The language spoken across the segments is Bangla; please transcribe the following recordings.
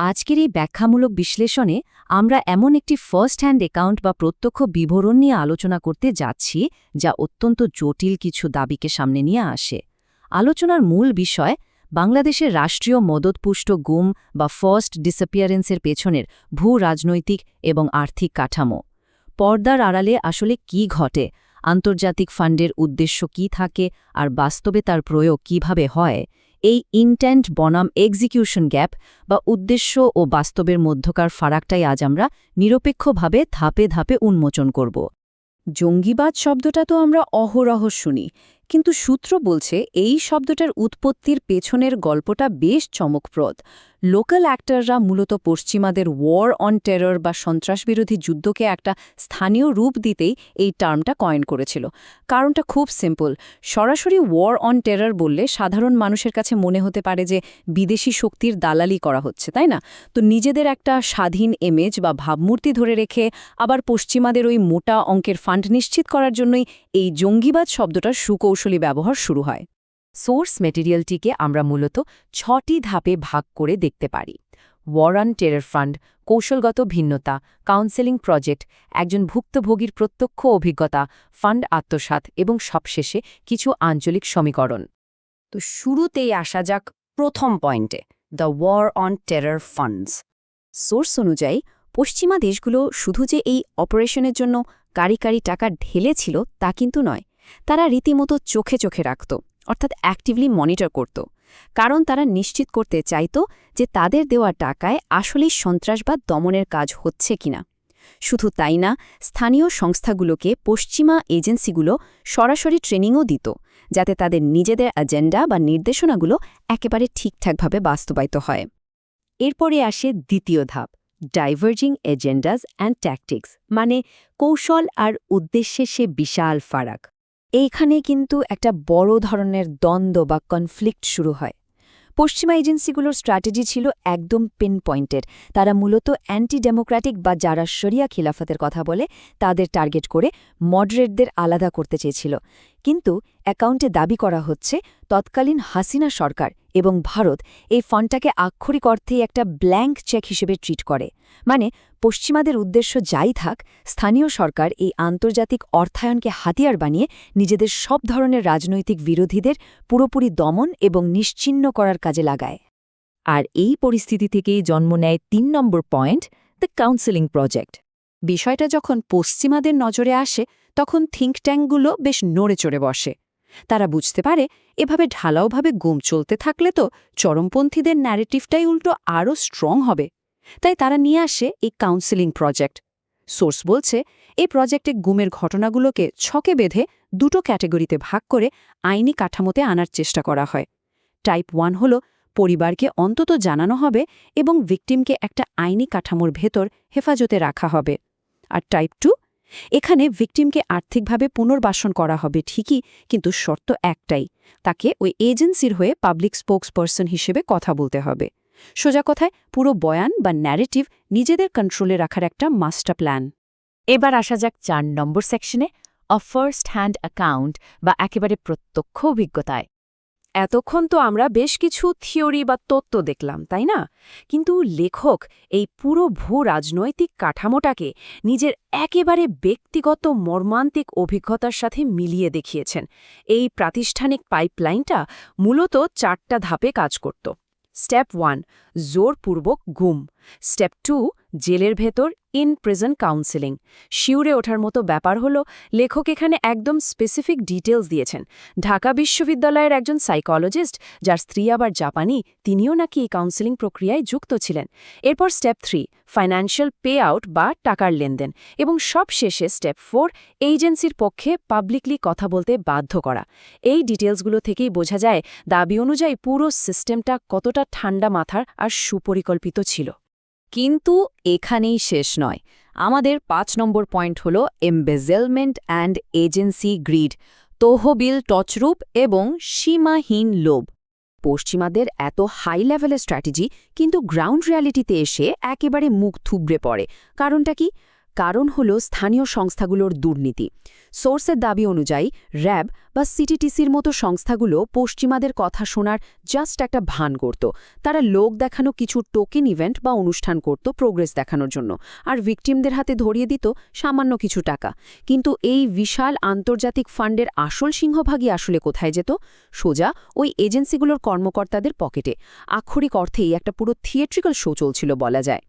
আজকের এই ব্যাখ্যামূলক বিশ্লেষণে আমরা এমন একটি ফার্স্ট হ্যান্ড অ্যাকাউন্ট বা প্রত্যক্ষ বিবরণ নিয়ে আলোচনা করতে যাচ্ছি যা অত্যন্ত জটিল কিছু দাবিকে সামনে নিয়ে আসে। আলোচনার মূল বিষয় বাংলাদেশের রাষ্ট্রীয় মদতপুষ্ট গুম বা ফার্স্ট ডিসঅ্যাপিয়ারেন্সের পেছনের ভূ রাজনৈতিক এবং আর্থিক কাঠামো। পর্দার আড়ালে আসলে কি ঘটে, আন্তর্জাতিক ফান্ডের উদ্দেশ্য কি থাকে আর বাস্তবে তার প্রয়োগ কিভাবে হয়, এই ইনটেন্ট বনাম এক্সিকিউশন গ্যাপ বা উদ্দেশ্য ও বাস্তবের মধ্যকার ফারাকটাই আজ আমরা নিরপেক্ষভাবে ধাপে ধাপে উন্মোচন করব। জঙ্গিবাদ শব্দটা তো আমরা অহরহ শুনি, কিন্তু সূত্র বলছে এই শব্দটার উৎপত্তির পেছনের গল্পটা বেশ চমকপ্রদ। লোকাল অ্যাক্টররা মূলত পশ্চিমাদের ওয়ার অন টেরর বা সন্ত্রাসবিরোধী যুদ্ধকে একটা স্থানীয় রূপ দিতেই এই টার্মটা কয়েন করেছিল। কারণটা খুব সিম্পল। সরাসরি ওয়ার অন টেরর বললে সাধারণ মানুষের কাছে মনে হতে পারে যে বিদেশি শক্তির দালালি করা হচ্ছে, তাই না? তো নিজেদের একটা স্বাধীন ইমেজ বা ভাবমূর্তি ধরে রেখে আবার পশ্চিমাদের ওই মোটা অঙ্কের ফান্ড নিশ্চিত করার জন্যই এই জঙ্গিবাদ শব্দটার সুকৌশলী ব্যবহার শুরু হয়। সোর্স মেটেরিয়ালটিকে আমরা মূলত ৬টি ধাপে ভাগ করে দেখতে পারি। ওয়ার অন টেরর ফান্ড, কৌশলগত ভিন্নতা, কাউন্সেলিং প্রজেক্ট, একজন ভুক্তভোগীর প্রত্যক্ষ অভিজ্ঞতা, ফান্ড আত্মসাৎ এবং সবশেষে কিছু আঞ্চলিক সমীকরণ। তো শুরুতেই আসা যাক প্রথম পয়েন্টে, the war on terror funds. Source অনুযায়ী পশ্চিমা দেশগুলো শুধু যে এই অপারেশনের জন্য কারি কারি টাকা ঢেলেছিল তা কিন্তু নয়, তারা রীতিমতো চোখে চোখে রাখত, অর্থাৎ অ্যাক্টিভলি মনিটর করত। কারণ তারা নিশ্চিত করতে চাইত যে তাদের দেওয়া টাকায় আসলেই সন্ত্রাসবাদ দমনের কাজ হচ্ছে কিনা। শুধু তাই না, স্থানীয় সংস্থাগুলোকে পশ্চিমা এজেন্সিগুলো সরাসরি ট্রেনিংও দিত, যাতে তাদের নিজেদের এজেন্ডা বা নির্দেশনাগুলো একেবারে ঠিকঠাকভাবে বাস্তবায়িত হয়। এরপরে আসে দ্বিতীয় ধাপ, ডাইভার্জিং এজেন্ডাস অ্যান্ড ট্যাকটিক্স, মানে কৌশল আর উদ্দেশ্যে সে বিশাল ফারাক। এইখানে কিন্তু একটা বড় ধরনের দ্বন্দ্ব বা কনফ্লিক্ট শুরু হয়। পশ্চিমা এজেন্সিগুলোর স্ট্র্যাটেজি ছিল একদম পিন পয়েন্টেড। তারা মূলত অ্যান্টি ডেমোক্রেটিক বা যারা শরিয়া খিলাফতের কথা বলে তাদের টার্গেট করে মডারেটদের আলাদা করতে চেয়েছিল। কিন্তু অ্যাকাউন্টে দাবি করা হচ্ছে তৎকালীন হাসিনা সরকার এবং ভারত এই ফান্ডটাকে আক্ষরিক অর্থেই একটা ব্ল্যাঙ্ক চেক হিসেবে ট্রিট করে। মানে পশ্চিমাদের উদ্দেশ্য যাই থাক, স্থানীয় সরকার এই আন্তর্জাতিক অর্থায়নকে হাতিয়ার বানিয়ে নিজেদের সব ধরনের রাজনৈতিক বিরোধীদের পুরোপুরি দমন এবং নিশ্চিহ্ন করার কাজে লাগায়। আর এই পরিস্থিতি থেকেই জন্ম নেয় ৩ নম্বর পয়েন্ট, দ্য কাউন্সেলিং প্রজেক্ট। বিষয়টা যখন পশ্চিমাদের নজরে আসে তখন থিঙ্ক ট্যাঙ্কগুলো বেশ নড়ে চড়ে বসে। তারা বুঝতে পারে এভাবে ঢালাওভাবে গুম চলতে থাকলে তো চরমপন্থীদের ন্যারেটিভটাই উল্টো আরও স্ট্রং হবে। তাই তারা নিয়ে আসে এই কাউন্সেলিং প্রজেক্ট। সোর্স বলছে এই প্রজেক্টে গুমের ঘটনাগুলোকে ছকে বেঁধে দুটো ক্যাটেগরিতে ভাগ করে আইনি কাঠামোতে আনার চেষ্টা করা হয়। টাইপ 1 হল পরিবারকে অন্তত জানানো হবে এবং ভিকটিমকে একটা আইনি কাঠামোর ভেতর হেফাজতে রাখা হবে। আর টাইপ 2, এখানে ভিকটিমকে আর্থিকভাবে পুনর্বাসন করা হবে ঠিকই, কিন্তু শর্ত একটাই, তাকে ওই এজেন্সির হয়ে পাবলিক স্পোকসপারসন হিসেবে কথা বলতে হবে। সোজা কথায় পুরো বয়ান বা ন্যারেটিভ নিজেদের কন্ট্রোলে রাখার একটা মাস্টার প্ল্যান। এবার আসা যাক ৪ নম্বর সেকশনে, অ ফার্স্ট হ্যান্ড অ্যাকাউন্ট বা একেবারে প্রত্যক্ষ অভিজ্ঞতায়। এতক্ষণ তো আমরা বেশ কিছু থিওরি বা তত্ত্ব দেখলাম, তাই না? কিন্তু লেখক এই পুরো ভূ রাজনৈতিক কাঠামোটাকে নিজের একেবারে ব্যক্তিগত মর্মান্তিক অভিজ্ঞতার সাথে মিলিয়ে দেখিয়েছেন। এই প্রাতিষ্ঠানিক পাইপলাইনটা মূলত ৪টা ধাপে কাজ করত। স্টেপ 1, জোরপূর্বক গুম। স্টেপ 2, জেলের ভেতর ইন প্রিজন কাউন্সেলিং। শিউরে ওঠার মতো ব্যাপার হলো লেখক এখানে একদম স্পেসিফিক ডিটেলস দিয়েছেন। ঢাকা বিশ্ববিদ্যালয়ের একজন সাইকোলজিস্ট, যার স্ত্রী আবার জাপানি, তিনিও নাকি এই কাউন্সেলিং প্রক্রিয়ায় যুক্ত ছিলেন। এরপর স্টেপ 3, ফাইন্যান্সিয়াল পে আউট বা টাকার লেনদেন। এবং সবশেষে স্টেপ 4, এজেন্সির পক্ষে পাবলিকলি কথা বলতে বাধ্য করা। এই ডিটেলসগুলো থেকেই বোঝা যায় দাবি অনুযায়ী পুরো সিস্টেমটা কতটা ঠান্ডা মাথার আর সুপরিকল্পিত ছিল। কিন্তু এখানেই শেষ নয়। আমাদের ৫ নম্বর পয়েন্ট হল এমবেজেলমেন্ট অ্যান্ড এজেন্সি গ্রিড, তহবিল টচরূপ এবং সীমাহীন লোভ। পশ্চিমাদের এত হাই লেভেলের স্ট্র্যাটেজি কিন্তু গ্রাউন্ড রিয়ালিটিতে এসে একেবারে মুখ থুবড়ে পড়ে। কারণটা কি? কারণ হল স্থানীয় সংস্থাগুলোর দুর্নীতি। সোর্সের দাবি অনুযায়ী র্যাব বা সিটিটিসির মতো সংস্থাগুলো পশ্চিমাদের কথা শোনার জাস্ট একটা ভান করত। তারা লোক দেখানো কিছু টোকেন ইভেন্ট বা অনুষ্ঠান করত প্রোগ্রেস দেখানোর জন্য, আর ভিকটিমদের হাতে ধরিয়ে দিত সামান্য কিছু টাকা। কিন্তু এই বিশাল আন্তর্জাতিক ফান্ডের আসল সিংহভাগই আসলে কোথায় যেত? সোজা ওই এজেন্সিগুলোর কর্মকর্তাদের পকেটে। আক্ষরিক অর্থেই একটা পুরো থিয়েট্রিক্যাল শো চলছিল বলা যায়।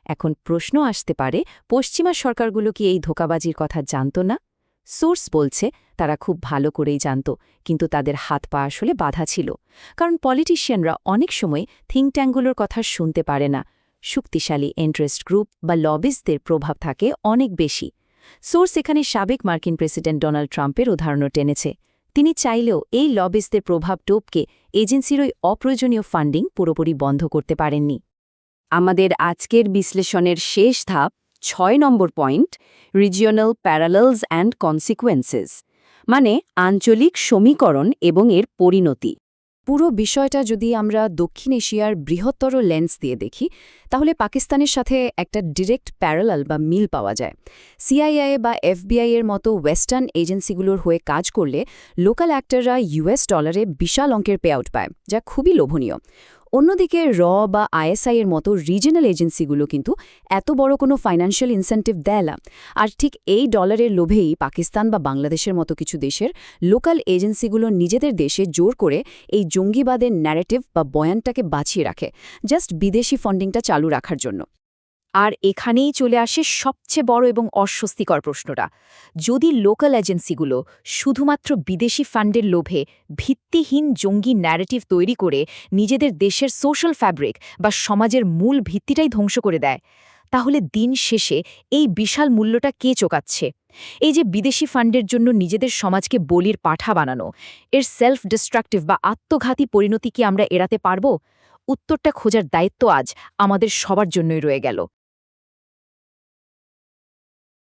এখন প্রশ্ন আসতে পারে, পশ্চিমা সরকারগুলো কি এই ধোঁকাবাজির কথা জানত না? সোর্স বলছে তারা খুব ভালো করেই জানত, কিন্তু তাদের হাত পা আসলে বাধা ছিল। কারণ পলিটিশিয়ানরা অনেক সময় থিঙ্ক ট্যাঙ্কগুলোর কথা শুনতে পারে না। শক্তিশালী ইন্টারেস্ট গ্রুপ বা লবিস্টদের প্রভাব থাকে অনেক বেশি। সোর্স এখানে সাবেক মার্কিন প্রেসিডেন্ট ডোনাল্ড ট্রাম্পের উদাহরণও টেনেছে। তিনি চাইলেও এই লবিস্টদের প্রভাব টোপকে এজেন্সির ওই অপ্রয়োজনীয় ফান্ডিং পুরোপুরি বন্ধ করতে পারেননি। আমাদের আজকের বিশ্লেষণের শেষ ধাপ, ৬ নম্বর পয়েন্ট, রিজিওনাল প্যারালেলস অ্যান্ড কনসিকুয়েন্সেস, মানে আঞ্চলিক সমীকরণ এবং এর পরিণতি। পুরো বিষয়টা যদি আমরা দক্ষিণ এশিয়ার বৃহত্তর লেন্স দিয়ে দেখি, তাহলে পাকিস্তানের সাথে একটা ডিরেক্ট প্যারালাল বা মিল পাওয়া যায়। সিআইএ বা এফবিআই এর মতো ওয়েস্টার্ন এজেন্সিগুলোর হয়ে কাজ করলে লোকাল অ্যাক্টররা US ডলারে বিশাল অঙ্কের পে আউট পায়, যা খুবই লোভনীয়। অন্যদিকে বা আইএসআই এর মতো রিজিনাল এজেন্সিগুলো কিন্তু এত বড় কোনো ফাইন্যান্সিয়াল ইনসেন্টিভ দেয় না। আর ঠিক এই ডলারের লোভেই পাকিস্তান বা বাংলাদেশের মতো কিছু দেশের লোকাল এজেন্সিগুলো নিজেদের দেশে জোর করে এই জঙ্গিবাদের ন্যারেটিভ বা বয়ানটাকে বাঁচিয়ে রাখে, জাস্ট বিদেশি ফান্ডিংটা চালু রাখার জন্য। আর এখানেই চলে আসে সবচেয়ে বড় এবং অস্বস্তিকর প্রশ্নটা। যদি লোকাল এজেন্সিগুলো শুধুমাত্র বিদেশি ফান্ডের লোভে ভিত্তিহীন জঙ্গি ন্যারেটিভ তৈরি করে নিজেদের দেশের সোশ্যাল ফ্যাব্রিক বা সমাজের মূল ভিত্তিটাই ধ্বংস করে দেয়, তাহলে দিন শেষে এই বিশাল মূল্যটা কে চোকাচ্ছে? এই যে বিদেশি ফান্ডের জন্য নিজেদের সমাজকে বলির পাঠা বানানো, এর সেলফ ডিস্ট্রাকটিভ বা আত্মঘাতী পরিণতি কি আমরা এড়াতে পারব? উত্তরটা খোঁজার দায়িত্ব আজ আমাদের সবার জন্যই রয়ে গেল।